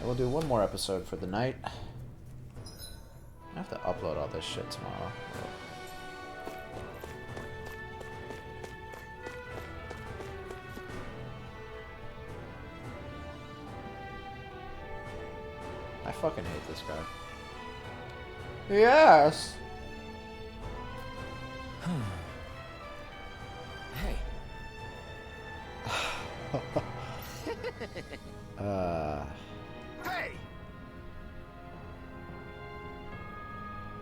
And we'll do one more episode for the night. I have to upload all this shit tomorrow. I fucking hate this guy. Yes! Hey. Hey.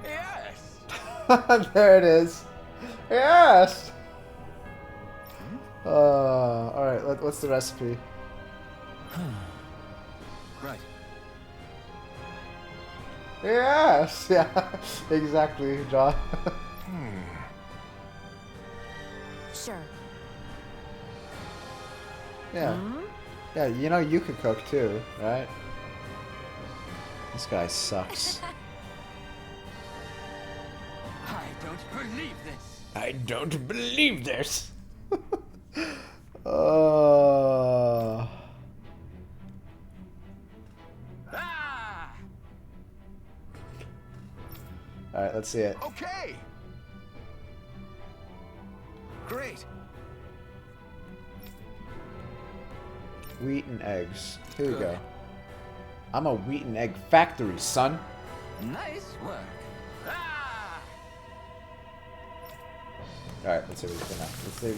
Yes. There it is. Yes! Alright, what's the recipe? Right. Yes! Yeah, exactly, John. Sure. Yeah. Yeah, you know you could cook too, right? This guy sucks. I don't believe this. I don't believe this! Ah! Alright, let's see it. Okay. Great. Wheat and eggs. Here we Good. go. I'm a wheat and egg factory, son. Nice work. Ah! Alright, let's see what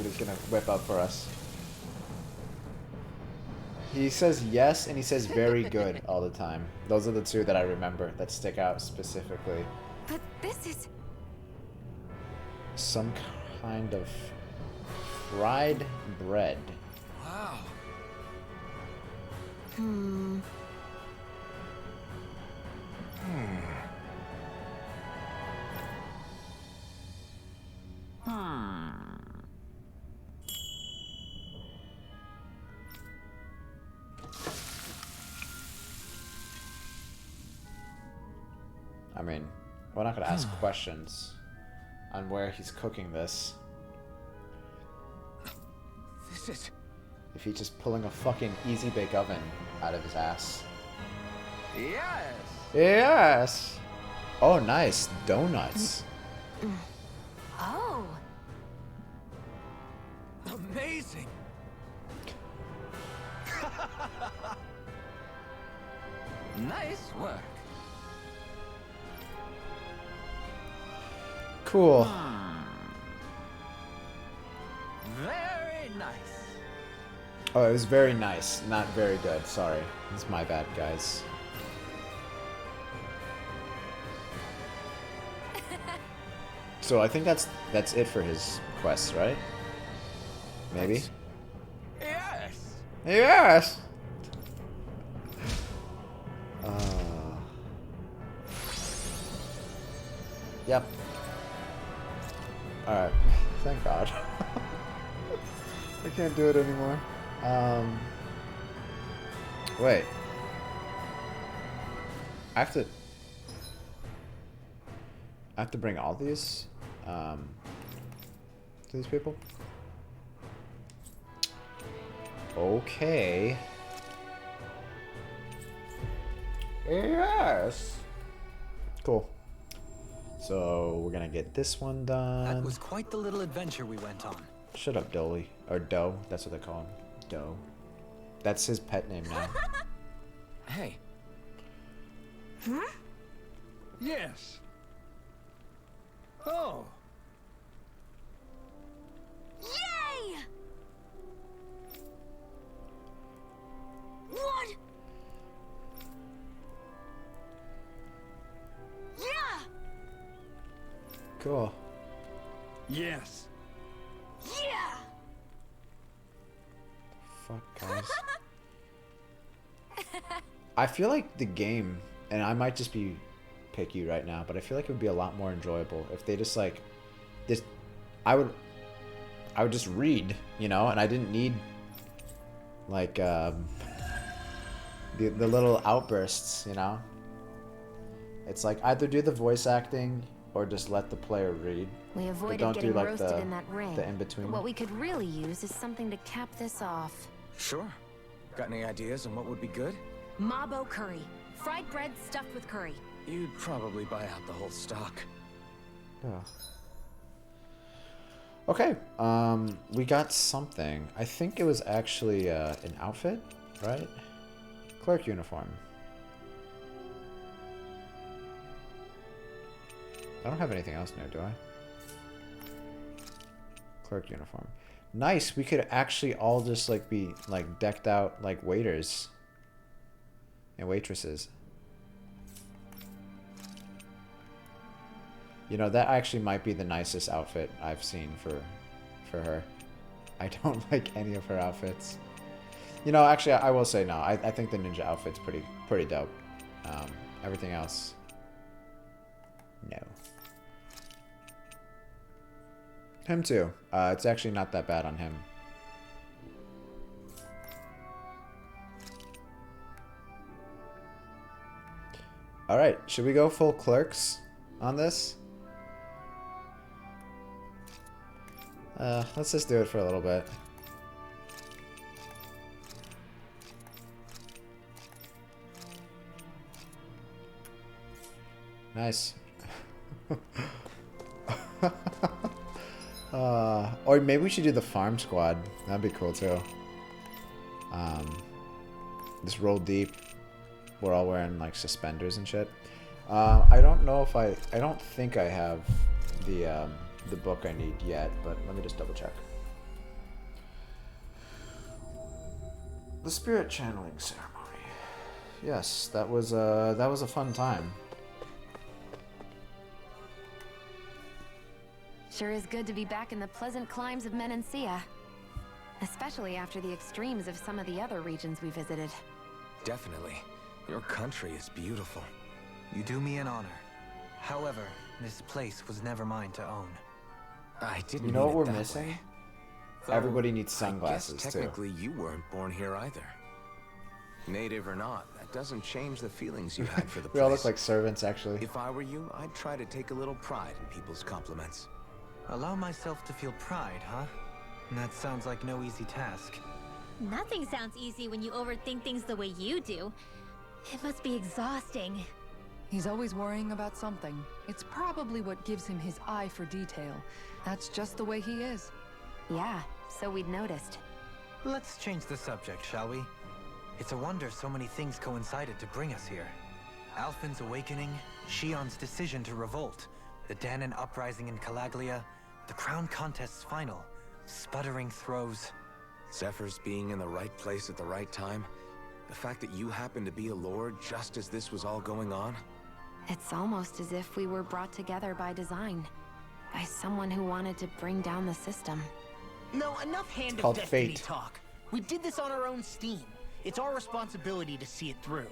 he's gonna whip up for us. He says yes and he says very good all the time. Those are the two that I remember that stick out specifically. But this is... Some kind of fried bread. Wow. I mean, we're not gonna ask questions on where he's cooking this. This is... If he's just pulling a fucking easy bake oven out of his ass. Yes. Yes! Oh, nice. Donuts. Oh. Amazing. Nice work. Cool. Very nice. Oh, it was very nice. Not very good. Sorry. It's my bad, guys. So I think that's it for his quest, right? Maybe? Yes. Yes! Yep. Alright. Thank God. I can't do it anymore. Wait. I have to bring all these to these people? Okay. Yes. Cool. So we're gonna get this one done. That was quite the little adventure we went on. Shut up, Dolly. Or Doe. That's what they call him. Doe. That's his pet name now. Hey. Yes. Oh. Yay! What? Yeah! Cool. Yes. Yeah! Fuck, guys. I feel like the game, and I might just be picky right now, but I feel like it would be a lot more enjoyable if they just like this. I would just read, you know, and I didn't need like the little outbursts, you know. It's like either do the voice acting or just let the player read. We avoided don't do, getting like, roasted the- in that ring. the in-between. But what we could really use is something to cap this off. Sure. Got any ideas on what would be good? Mabo curry. Fried bread stuffed with curry. You'd probably buy out the whole stock. Yeah. Okay, we got something. I think it was actually an outfit, right? Clerk uniform. I don't have anything else new, do I? Clerk uniform. Nice, we could actually all just like be like decked out like waiters and waitresses. You know, that actually might be the nicest outfit I've seen for her. I don't like any of her outfits. You know, actually, I will say no. I think the ninja outfit's pretty dope. Everything else, no. Him too. It's actually not that bad on him. All right, should we go full clerks on this? Let's just do it for a little bit. Nice. Or maybe we should do the farm squad. That'd be cool too. Just roll deep. We're all wearing like suspenders and shit. I don't know if I don't think I have the book I need yet, but let me just double check. The spirit channeling ceremony. Yes, that was a fun time. Sure is good to be back in the pleasant climes of Menancia. Especially after the extremes of some of the other regions we visited. Definitely. Your country is beautiful. You do me an honor. However, this place was never mine to own. I didn't You know mean what it we're that missing? way. Everybody needs I sunglasses guess too. technically you weren't born here either. Native or not, that doesn't change the feelings you had for the place. We all look like servants, actually. If I were you, I'd try to take a little pride in people's compliments. Allow myself to feel pride, huh? That sounds like no easy task. Nothing sounds easy when you overthink things the way you do. It must be exhausting. He's always worrying about something. It's probably what gives him his eye for detail. That's just the way he is. Yeah, so we'd noticed. Let's change the subject, shall we? It's a wonder so many things coincided to bring us here. Alphen's awakening, Shion's decision to revolt, the Danon uprising in Calaglia, the Crown Contest's final, sputtering throws. Zephyr's being in the right place at the right time. The fact that you happened to be a lord just as this was all going on. It's almost as if we were brought together by design. By someone who wanted to bring down the system. No, enough Hand of called Destiny fate. talk. We did this on our own steam. It's our responsibility to see it through.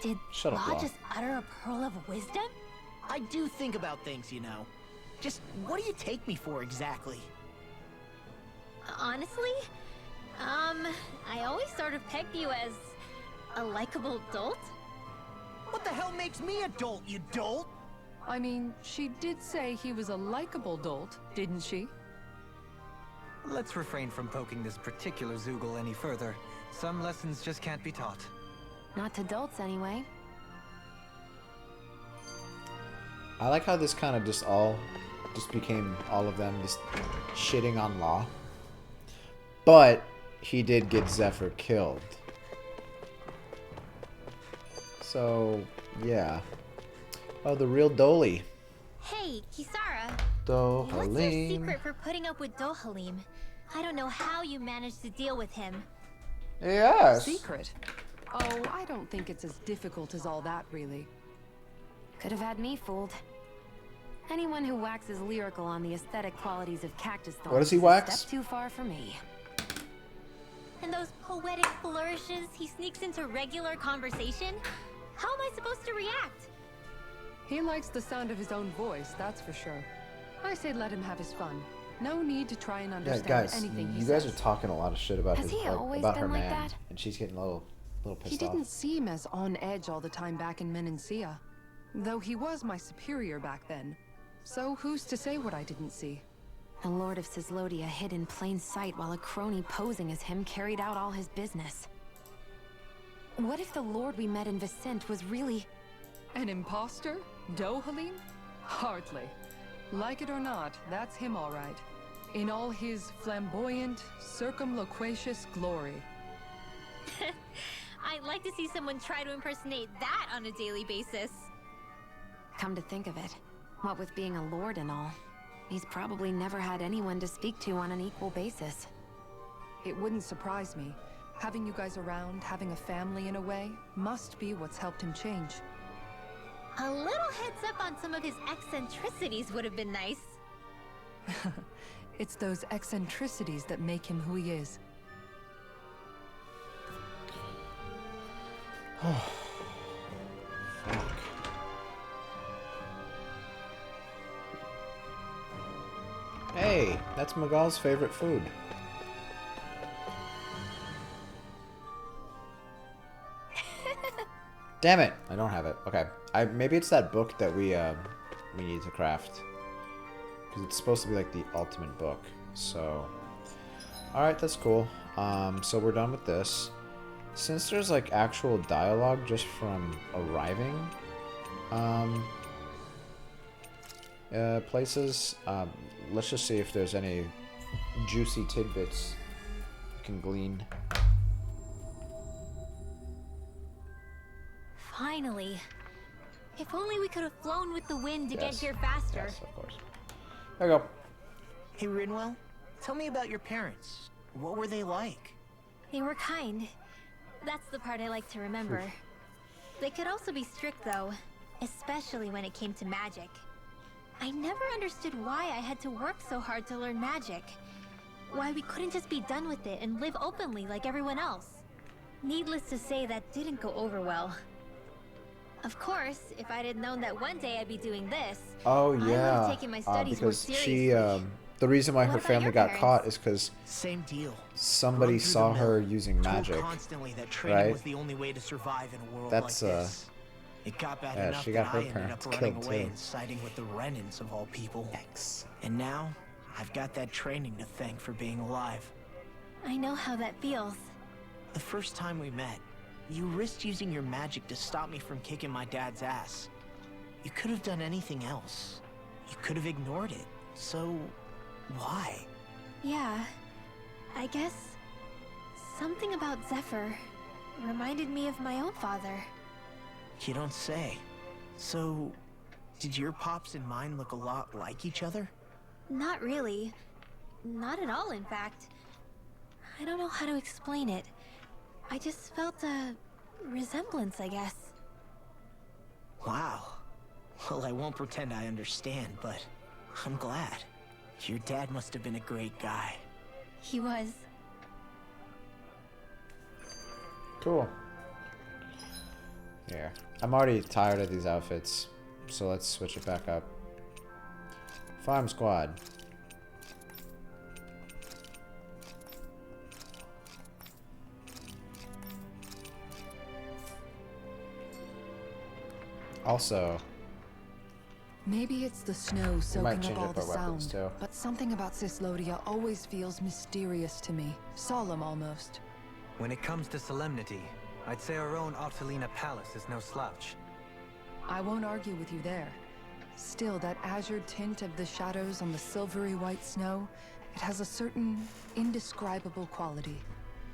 Did Shut up, Law Law. just utter a pearl of wisdom? I do think about things, you know. Just what do you take me for exactly? Honestly, I always sort of pegged you as a likable dolt. What the hell makes me a dolt, you dolt? I mean, she did say he was a likable dolt, didn't she? Let's refrain from poking this particular Zoogle any further. Some lessons just can't be taught. Not to dolts, anyway. I like how this kind of just became all of them just shitting on Law. But he did get Zephyr killed. So, yeah. Oh, the real Dolly. Hey, Kisara. What's your Dohalim. secret for putting up with Dohalim? I don't know how you managed to deal with him. Yes. Secret? Oh, I don't think it's as difficult as all that, really. Could have had me fooled. Anyone who waxes lyrical on the aesthetic qualities of cactus thorns What does he is a wax? step too far for me. And those poetic flourishes he sneaks into regular conversation? How am I supposed to react? He likes the sound of his own voice, that's for sure. I say let him have his fun. No need to try and Yeah, understand guys, anything he you guys says. are talking a lot of shit about Has his he always about been her like man, that? and she's getting a little pissed He didn't off. seem as on edge all the time back in Menancia. Though he was my superior back then. So who's to say what I didn't see? The Lord of Cislodia hid in plain sight while a crony posing as him carried out all his business. What if the lord we met in Vicente was really... An imposter? Dohalim? Hardly. Like it or not, that's him all right. In all his flamboyant, circumloquacious glory. I'd like to see someone try to impersonate that on a daily basis. Come to think of it, what with being a lord and all, he's probably never had anyone to speak to on an equal basis. It wouldn't surprise me. Having you guys around, having a family in a way, must be what's helped him change. A little heads up on some of his eccentricities would have been nice. It's those eccentricities that make him who he is. Hey, that's Miguel's favorite food. Damn it! I don't have it. Okay, maybe it's that book that we need to craft, because it's supposed to be like the ultimate book. So, all right, that's cool. So we're done with this. Since there's like actual dialogue just from arriving places, let's just see if there's any juicy tidbits you can glean. Finally. If only we could have flown with the wind to get Yes. here faster. Yes, of course. There you go. Hey, Rinwell, tell me about your parents. What were they like? They were kind. That's the part I like to remember. They could also be strict though, especially when it came to magic. I never understood why I had to work so hard to learn magic. Why we couldn't just be done with it and live openly like everyone else. Needless to say, that didn't go over well. Of course, if I'd had known that one day I'd be doing this, Oh I would yeah, have taken my studies more because seriously. she, the reason why What her about family your got parents? caught is because Same deal. somebody Run through saw the her mill. using Told magic. constantly that training right? was the only way to survive in a world That's, like this. It got bad yeah, enough she that got her I ended parents up running killed, away too. and siding with the Renans of all people. Yikes. And now, I've got that training to thank for being alive. I know how that feels. The first time we met, you risked using your magic to stop me from kicking my dad's ass. You could have done anything else. You could have ignored it. So, why? Yeah, I guess something about Zephyr reminded me of my own father. You don't say. So, did your pops and mine look a lot like each other? Not really. Not at all, in fact. I don't know how to explain it. I just felt a resemblance, I guess. Wow. Well, I won't pretend I understand, but I'm glad. Your dad must have been a great guy. He was. Cool. Yeah, I'm already tired of these outfits, so let's switch it back up. Farm Squad. Also, Maybe it's the snow might soaking change up all up the our weapons, sound, too. but something about Cyslodia always feels mysterious to me. Solemn almost. When it comes to solemnity, I'd say our own Octalina Palace is no slouch. I won't argue with you there. Still, that azure tint of the shadows on the silvery white snow, it has a certain indescribable quality.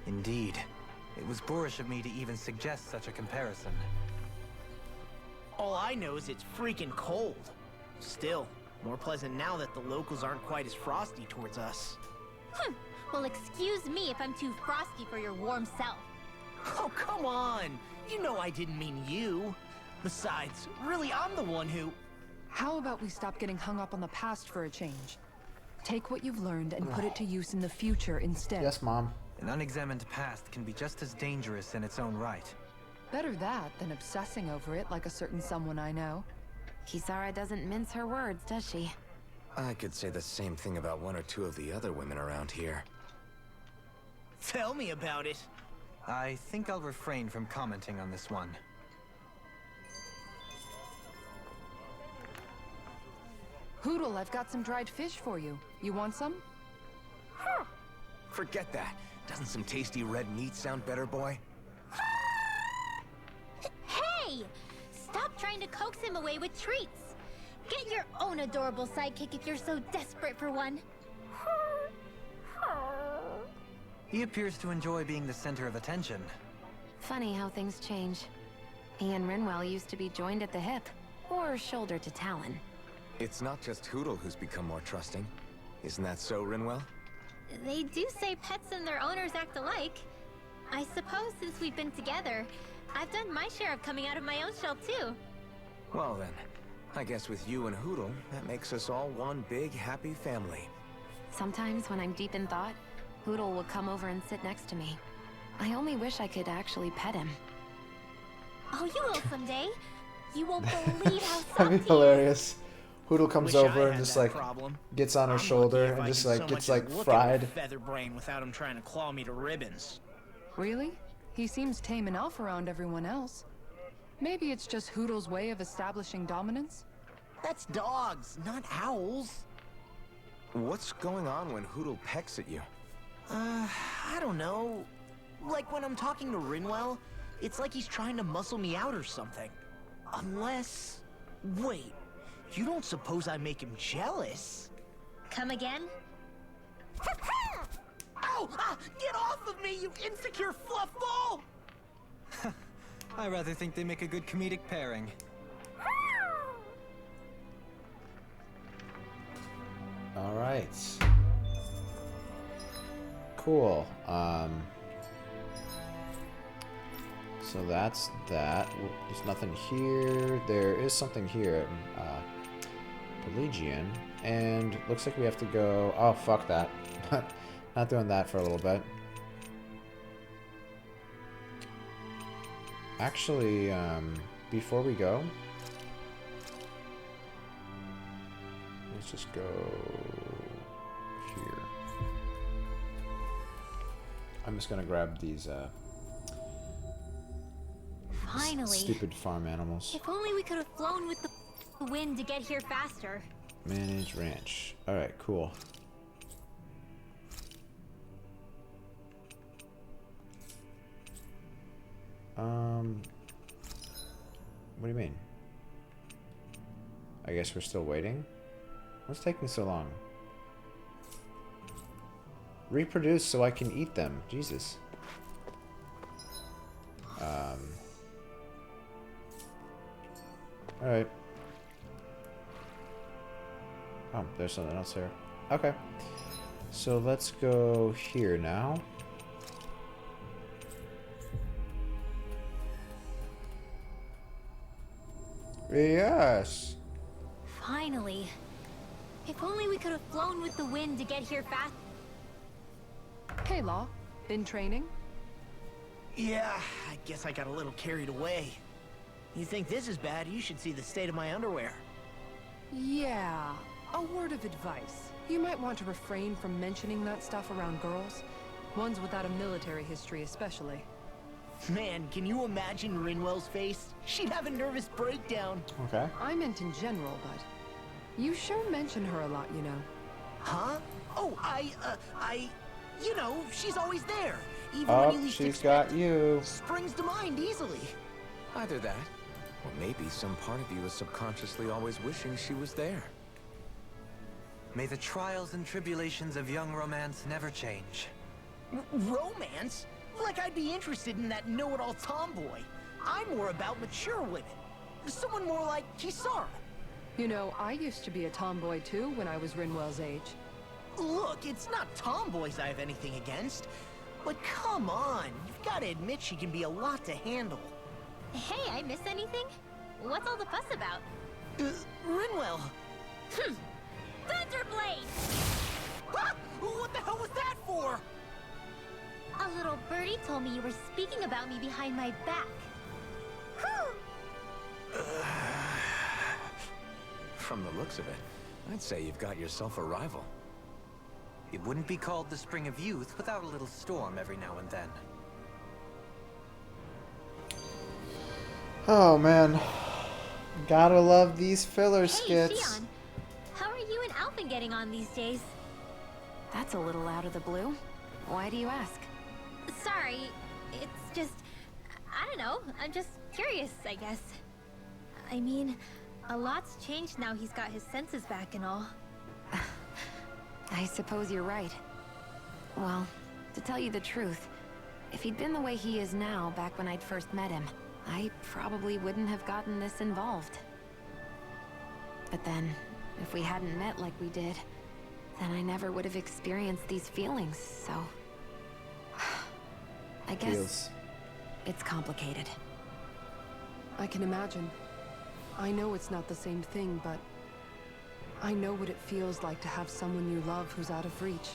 Indeed. It was boorish of me to even suggest such a comparison. All I know is it's freaking cold. Still, more pleasant now that the locals aren't quite as frosty towards us. Well, excuse me if I'm too frosty for your warm self. Oh, come on! You know I didn't mean you. Besides, really, I'm the one who... How about we stop getting hung up on the past for a change? Take what you've learned and put it to use in the future instead. yes, Mom. An unexamined past can be just as dangerous in its own right. Better that than obsessing over it like a certain someone I know. Kisara doesn't mince her words, does she? I could say the same thing about one or two of the other women around here. Tell me about it. I think I'll refrain from commenting on this one. Hoodle, I've got some dried fish for you. You want some? Forget that. Doesn't some tasty red meat sound better, boy? trying to coax him away with treats. Get your own adorable sidekick if you're so desperate for one. He appears to enjoy being the center of attention. Funny how things change. He and Rinwell used to be joined at the hip, or shoulder to talon. It's not just Hootle who's become more trusting. Isn't that so, Rinwell? They do say pets and their owners act alike. I suppose since we've been together, I've done my share of coming out of my own shell too. Well then, I guess with you and Hootle, that makes us all one big happy family. Sometimes when I'm deep in thought, Hootle will come over and sit next to me. I only wish I could actually pet him. Oh, you will someday. You won't believe how soft That'd be he is. hilarious. Hootle comes Wish I over and had just that like problem. gets on her I'm shoulder lucky if and I just can like so gets much like as look fried. at Feather Brain without him trying to claw me to ribbons. Really? He seems tame enough around everyone else. Maybe it's just Hootle's way of establishing dominance? That's dogs, not owls. What's going on when Hootle pecks at you? I don't know. Like when I'm talking to Rinwell, it's like he's trying to muscle me out or something. Unless... Wait, you don't suppose I make him jealous? Come again? Ow! Get off of me, you insecure fluffball! I rather think they make a good comedic pairing. All right. Cool. So that's that. There's nothing here. There is something here at Pelagian, and looks like we have to go. Oh, fuck that. Not doing that for a little bit. Actually, before we go, let's just go here. I'm just gonna grab these Finally. stupid farm animals. If only we could have flown with the wind to get here faster. Manage ranch. Alright, cool. What do you mean? I guess we're still waiting? What's taking so long? Reproduce so I can eat them. Jesus. Alright. Oh, there's something else here. Okay. So let's go here now. Yes. Finally. If only we could have flown with the wind to get here fast. Hey, Law. Been training? Yeah, I guess I got a little carried away. You think this is bad, you should see the state of my underwear. Yeah. A word of advice. You might want to refrain from mentioning that stuff around girls. Ones without a military history especially. Man, can you imagine Rinwell's face? She'd have a nervous breakdown. Okay. I meant in general, but... You sure mention her a lot, you know. Huh? Oh, you know, she's always there. Even when Oh, you least she's expect got it. you. Springs to mind easily. Either that, or maybe some part of you is subconsciously always wishing she was there. May the trials and tribulations of young romance never change. Romance? Like I'd be interested in that know-it-all tomboy. I'm more about mature women. Someone more like Kisara. You know, I used to be a tomboy too when I was Rinwell's age. Look, it's not tomboys I have anything against. But come on, you've got to admit she can be a lot to handle. Hey, I miss anything? What's all the fuss about? Rinwell. Thunderblade! Ah! What the hell was that for? A little birdie told me you were speaking about me behind my back. Whew. From the looks of it, I'd say you've got yourself a rival. It wouldn't be called the Spring of Youth without a little storm every now and then. Oh man. Gotta love these filler Hey, skits. Shion. How are you and Alphen getting on these days? That's a little out of the blue. Why do you ask? Sorry, it's just... I don't know, I'm just curious, I guess. I mean, a lot's changed now he's got his senses back and all. I suppose you're right. Well, to tell you the truth, if he'd been the way he is now back when I'd first met him, I probably wouldn't have gotten this involved. But then, if we hadn't met like we did, then I never would have experienced these feelings, so... I guess it's complicated. I can imagine. I know it's not the same thing, but I know what it feels like to have someone you love who's out of reach.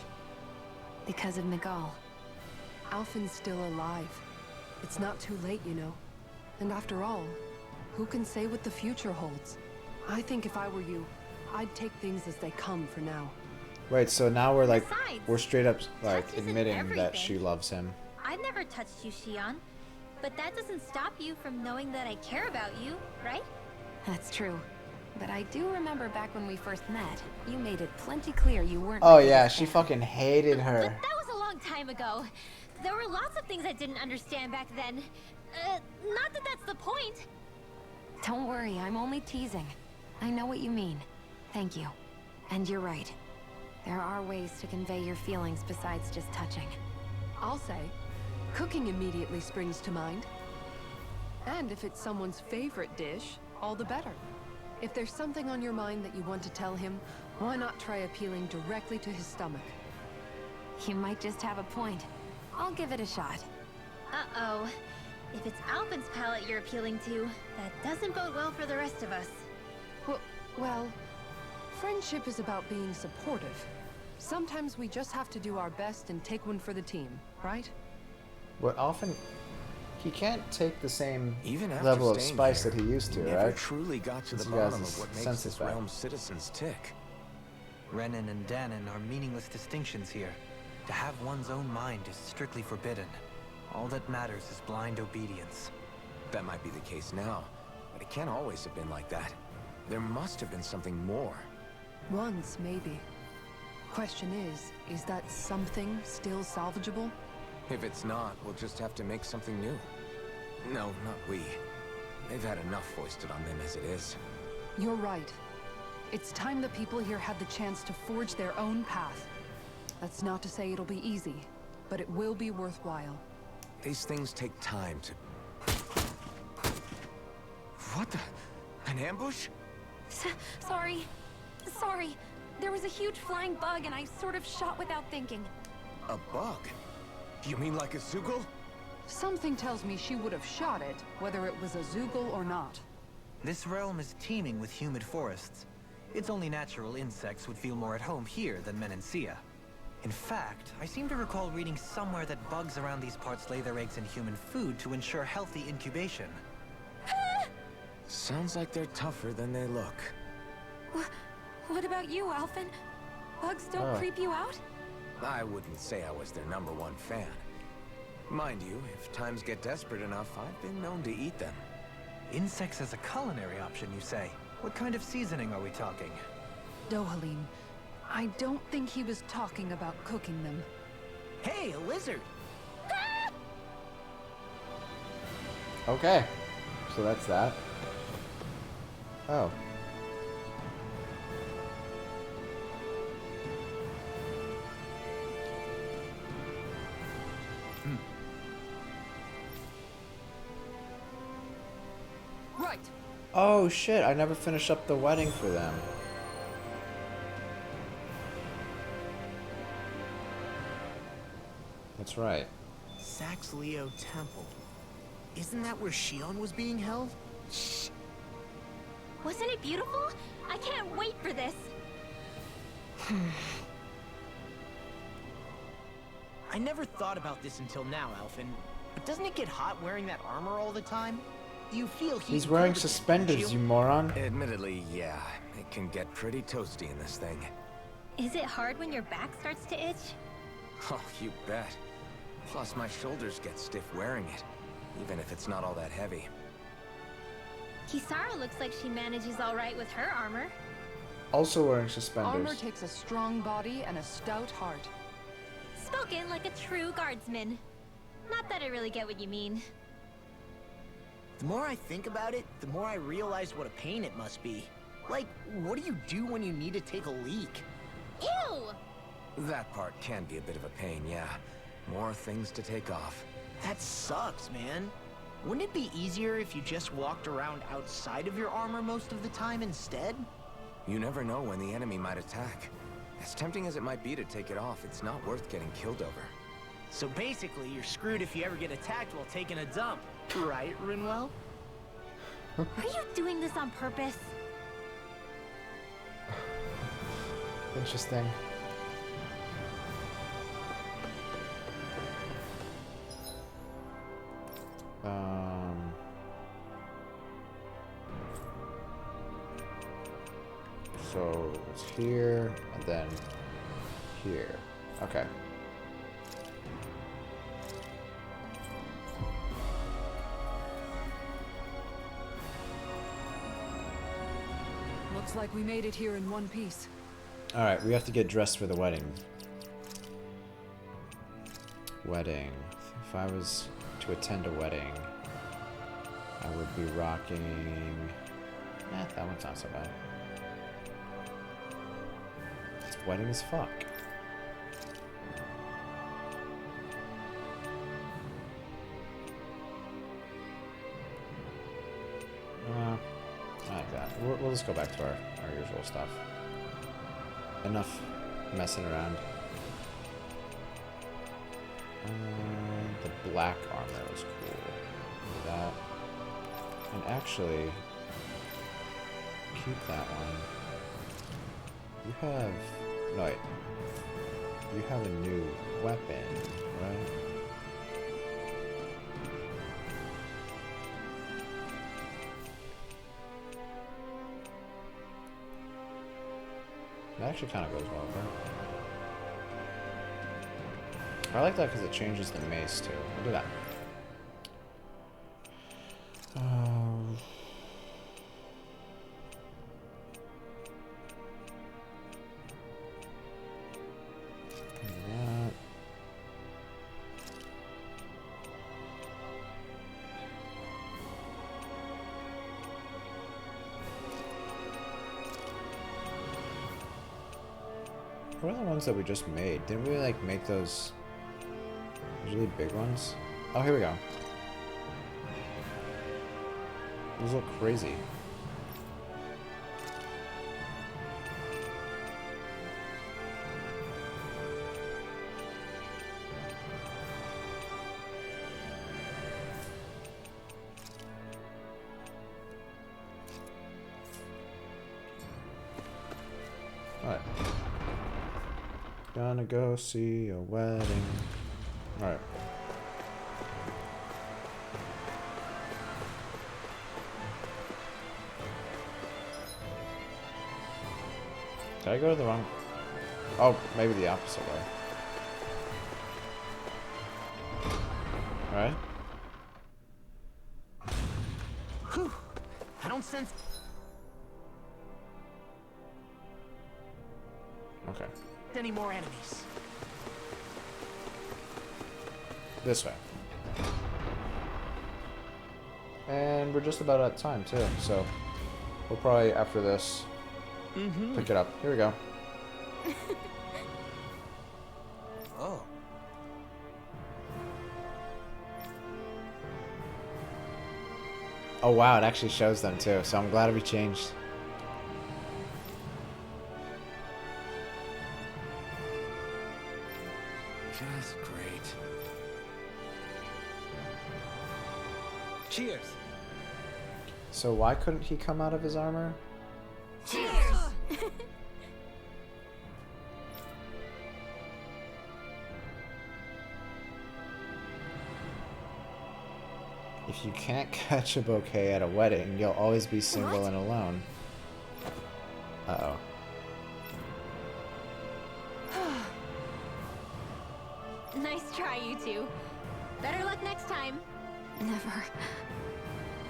Because of Miguel. Alphen's still alive. It's not too late, you know. And after all, who can say what the future holds? I think if I were you, I'd take things as they come for now. Wait, so now we're like, Besides, we're straight up like touch isn't admitting that everything. she loves him. I've never touched you, Shion. But that doesn't stop you from knowing that I care about you, right? That's true. But I do remember back when we first met, you made it plenty clear you weren't... Oh my yeah, biggest she fan. fucking hated But her. that was a long time ago. There were lots of things I didn't understand back then. Not that that's the point. Don't worry, I'm only teasing. I know what you mean. Thank you. And you're right. There are ways to convey your feelings besides just touching. I'll say, cooking immediately springs to mind. And if it's someone's favorite dish, all the better. If there's something on your mind that you want to tell him, why not try appealing directly to his stomach? You might just have a point. I'll give it a shot. Uh-oh. If it's Alphen's palate you're appealing to, that doesn't bode well for the rest of us. Well, friendship is about being supportive. Sometimes we just have to do our best and take one for the team, right? Well, often he can't take the same Even after level of staying spice here, that he used to, never right? truly got to Since the you guys bottom is of what makes senses this back. realm's citizens tick. Renan and Danon are meaningless distinctions here. To have one's own mind is strictly forbidden. All that matters is blind obedience. That might be the case now, but it can't always have been like that. There must have been something more. Once, maybe. Question is that something still salvageable? If it's not, we'll just have to make something new. No, not we. They've had enough foisted on them as it is. You're right. It's time the people here had the chance to forge their own path. That's not to say it'll be easy, but it will be worthwhile. These things take time to... What the... An ambush? Sorry. Sorry. There was a huge flying bug and I sort of shot without thinking. A bug? You mean like a Zoogle? Something tells me she would have shot it, whether it was a Zoogle or not. This realm is teeming with humid forests. It's only natural insects would feel more at home here than Menancia. In fact, I seem to recall reading somewhere that bugs around these parts lay their eggs in human food to ensure healthy incubation. Sounds like they're tougher than they look. What about you, Alphen? Bugs don't creep you out? I wouldn't say I was their #1 fan. Mind you, if times get desperate enough, I've been known to eat them. Insects as a culinary option, you say? What kind of seasoning are we talking? Dohalim, I don't think he was talking about cooking them. Hey, a lizard! Okay, so that's that. Oh. Right. Oh shit, I never finished up the wedding for them. That's right. Saxleo Temple. Isn't that where Shion was being held? Shh. Wasn't it beautiful? I can't wait for this. I never thought about this until now, Alphen. But doesn't it get hot wearing that armor all the time? You feel He's wearing suspenders, you moron. Admittedly, yeah. It can get pretty toasty in this thing. Is it hard when your back starts to itch? Oh, you bet. Plus, my shoulders get stiff wearing it, even if it's not all that heavy. Kisara looks like she manages all right with her armor. Also wearing suspenders. Armor takes a strong body and a stout heart. Spoken like a true guardsman. Not that I really get what you mean. The more I think about it, the more I realize what a pain it must be. Like, what do you do when you need to take a leak? Ew! That part can be a bit of a pain, yeah. More things to take off. That sucks, man. Wouldn't it be easier if you just walked around outside of your armor most of the time instead? You never know when the enemy might attack. As tempting as it might be to take it off, it's not worth getting killed over. So basically, you're screwed if you ever get attacked while taking a dump. Right, Rinwell? Are you doing this on purpose? Interesting. So it's here and then here. Okay. Looks like we made it here in one piece. All right, we have to get dressed for the wedding. Wedding. If I was to attend a wedding, I would be rocking... that one's not so bad. It's wedding as fuck. I like that. We'll just go back to our usual stuff. Enough messing around. The black armor was cool. That. And actually, keep that one. You have... No, wait. You have a new weapon, right? That actually kind of goes well with her. I like that because it changes the mace too. I'll do that. What are the ones that we just made? Didn't we like make those really big ones? Oh, here we go. Those look crazy. Alright. Gonna go see a wedding. Alright. Did I go to the wrong... Oh, maybe the opposite way. Alright. Whew. I don't sense Okay. any more enemies. This way. And we're just about at time too, so we'll probably after this pick it up. Here we go. Oh. Oh wow, it actually shows them too, so I'm glad we changed. Just great. Cheers. So why couldn't he come out of his armor? Cheers! If you can't catch a bouquet at a wedding, you'll always be single and alone. Uh-oh. Nice try, you two. Better luck next time. Never.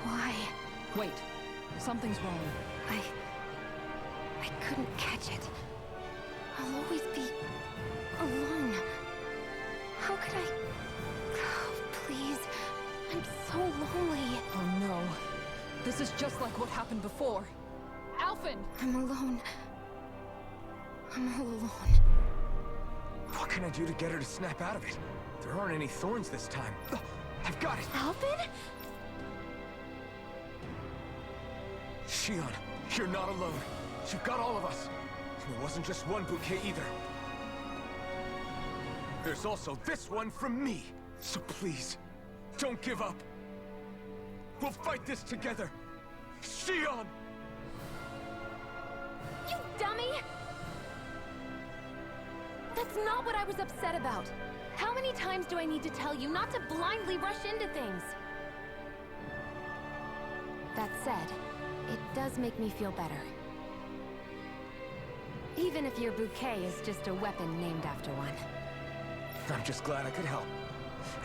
Why? Wait, something's wrong. I couldn't catch it. I'll always be alone. How could I... Oh, please. I'm so lonely. Oh no. This is just like what happened before. Alphen! I'm alone. I'm all alone. What can I do to get her to snap out of it? There aren't any thorns this time. I've got it! Alphen? Shion, you're not alone. You've got all of us. And it wasn't just one bouquet either. There's also this one from me. So please, don't give up. We'll fight this together. Shion! You dummy! That's not what I was upset about. How many times do I need to tell you not to blindly rush into things? That said, it does make me feel better. Even if your bouquet is just a weapon named after one. I'm just glad I could help.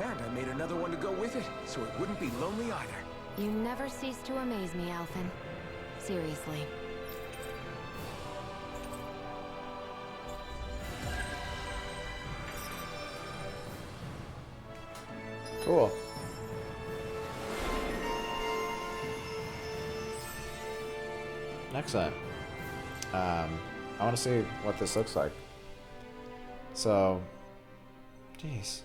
And I made another one to go with it, so it wouldn't be lonely either. You never cease to amaze me, Alphen. Seriously. Cool. Excellent. I want to see what this looks like. So, jeez.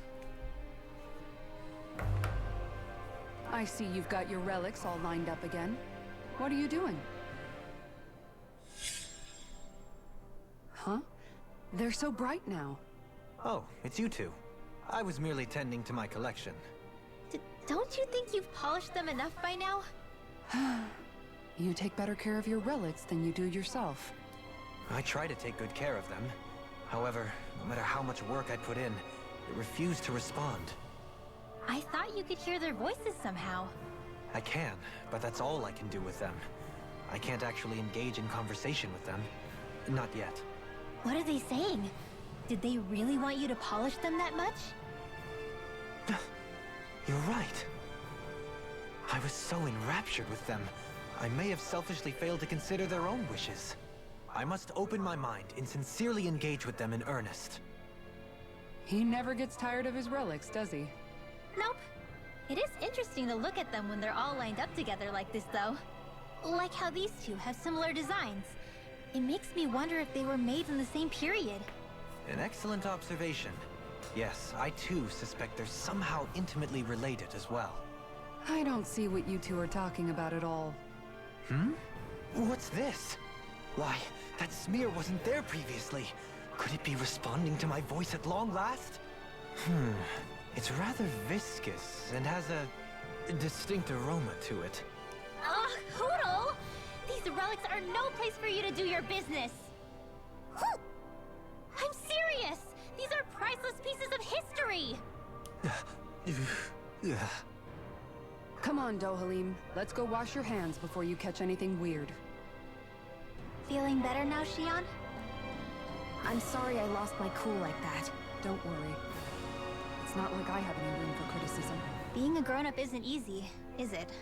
I see you've got your relics all lined up again. What are you doing? Huh? They're so bright now. Oh, it's you two. I was merely tending to my collection. Don't you think you've polished them enough by now? You take better care of your relics than you do yourself. I try to take good care of them. However, no matter how much work I put in, they refuse to respond. I thought you could hear their voices somehow. I can, but that's all I can do with them. I can't actually engage in conversation with them. Not yet. What are they saying? Did they really want you to polish them that much? You're right. I was so enraptured with them, I may have selfishly failed to consider their own wishes. I must open my mind and sincerely engage with them in earnest. He never gets tired of his relics, does he? Nope. It is interesting to look at them when they're all lined up together like this, though. Like how these two have similar designs. It makes me wonder if they were made in the same period. An excellent observation. Yes, I too suspect they're somehow intimately related as well. I don't see what you two are talking about at all. Hmm? What's this? Why, that smear wasn't there previously. Could it be responding to my voice at long last? It's rather viscous and has a distinct aroma to it. Ugh, Hootle! These relics are no place for you to do your business! I'm serious! These are priceless pieces of history! Come on, Dohalim. Let's go wash your hands before you catch anything weird. Feeling better now, Shion? I'm sorry I lost my cool like that. Don't worry. It's not like I have any room for criticism. Being a grown-up isn't easy, is it?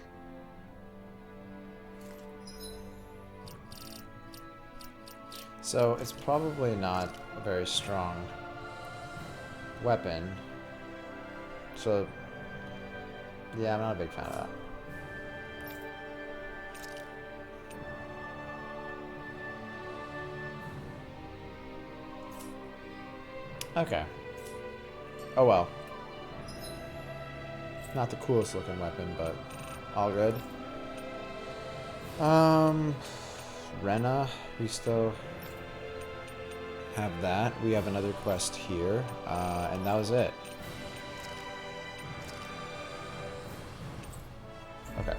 So it's probably not a very strong weapon. So yeah, I'm not a big fan of that. Okay. Oh well. Not the coolest looking weapon, but all good. Rena, we still have that. We have another quest here, and that was it. Okay.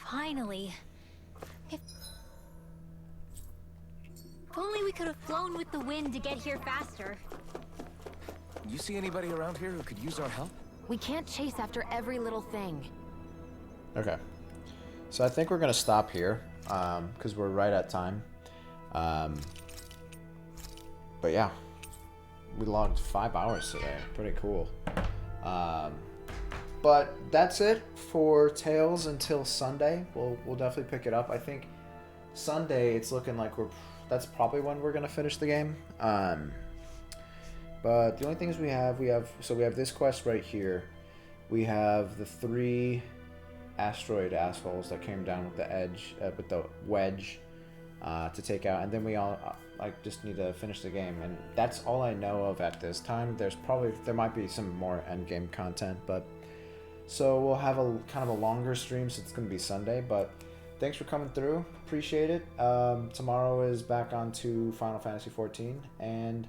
Finally. If only we could have flown with the wind to get here faster. You see anybody around here who could use our help? We can't chase after every little thing. Okay. So I think we're gonna stop here, because we're right at time. But yeah, we logged 5 hours today. Pretty cool. But that's it for Tales until Sunday. We'll definitely pick it up. I think Sunday it's looking like that's probably when we're gonna finish the game. But the only things we have this quest right here. We have the 3 asteroid assholes that came down with the edge, with the wedge, to take out, and then we all just need to finish the game, and that's all I know of at this time. There might be some more end game content, but so we'll have a kind of a longer stream, so it's gonna be Sunday. But thanks for coming through, appreciate it. Tomorrow is back on to Final Fantasy 14, and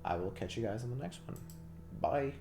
I will catch you guys on the next one. Bye.